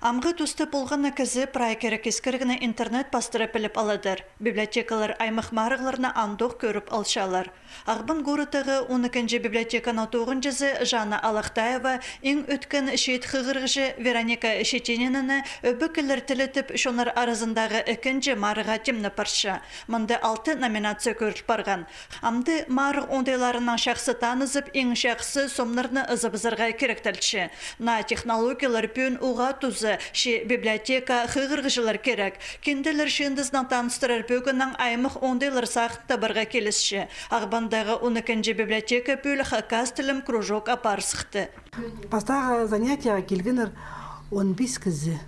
Амғы түсті болғаны кізі прайкері кескіргіні интернет бастырып біліп аладыр. Библиотекалар аймақ марығыларына андық көріп алшалар. Ағбын ғорытығы 12-ci библиотеканы тоғынжызы Жана Алақтаева ең өткен шет қығырғыжы Вероника Шетенініні өбікілер тілітіп шонар арызындағы 2-ci марыға темні парша. Мұнды 6 номинация көріп барған. Амды марық ондайларының шақсы танызып, ең шақсы сомларны ызыбызырға керектілші. На технологиялар пөн уға тузы ши библиотека хығырғыжылар керек. Кенделер шендіздің таныстырар бөгінің аймық ондайлар сақытта барға келісші. Ағбандағы 12-ci библиотека бөлі хакас тілім кружок апарсықты. Бастағы занятияға келгенер 15 кізі.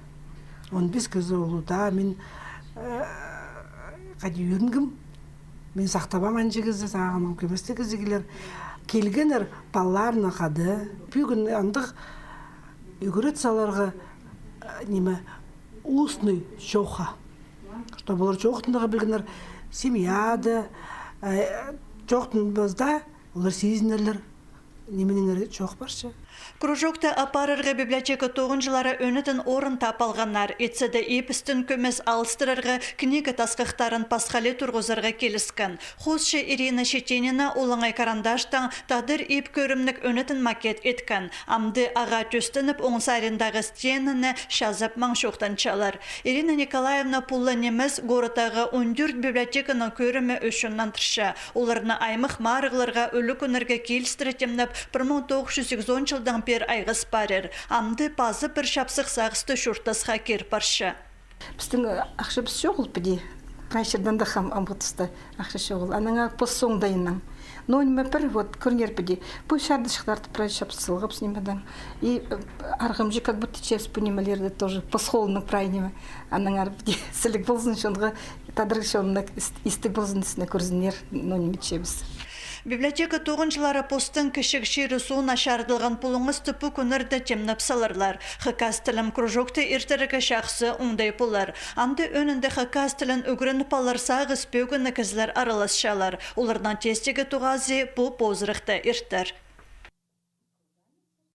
15 кізі олуда мен қады үйірінгім. Мен сақтабам әнжі кізі, сағымым көместі кізі келгенер баларына қады. Бүгін андық үгірет саларға неме устный чоха. Что болар чоқтындығы білгенер семьяды, чоқтынбызда олар сезінерлер. Неменеңер чоқ баршы. Кружокта апарырғы библиотека тоғынжылары өнітін орын тапалғанар. Етседі епістін көмес алыстырырғы книга тасқықтарын пасхали тұрғызырға келіскен. Хосшы Ирина Шетенина олыңай карандаштан тадыр еп көрімнік өнітін макет еткен. Амды аға төстініп оңсарындағы стеніні шазып маңшоқтан чалар. Ирина Николаевна пулы немес ғорытағы 14 библиотеканың көрімі өшіннан тұрша. Оларына аймық марығыларға өлі күнірге келістіретемніп 1980 жылдан бер айғыз барыр. Амды пазы бір шапсық сағысты шұртасқа кер парша. Біздің ақша біз жоғыл біде. Қайшырдан да қам амғытысты ақша жоғыл. Анаңа пос соңдайынан. Но неме бір вот көрнер біде. Бұл шардышықтарды прай шапсылғып снемадан. И арғымжы как будто чес понималерді тоже посхолының прайнеме. Анаңа біде сілік болзын шонға тадырғы шонына истік болзын түсіне көрзінер. Но неме чебіз. Библиотека тоғынжылары постын кішік шері суына шардылған пулыңыз түпі күнірді темніп салырлар. Хакас тілім кружокты иртірігі шақсы оңдай пулар. Амды önünde хакас тілін үгірініп алар сағыз бөгіні кізлер араласшалар. Олардан тестегі туғазы бұл бозырықты иртір.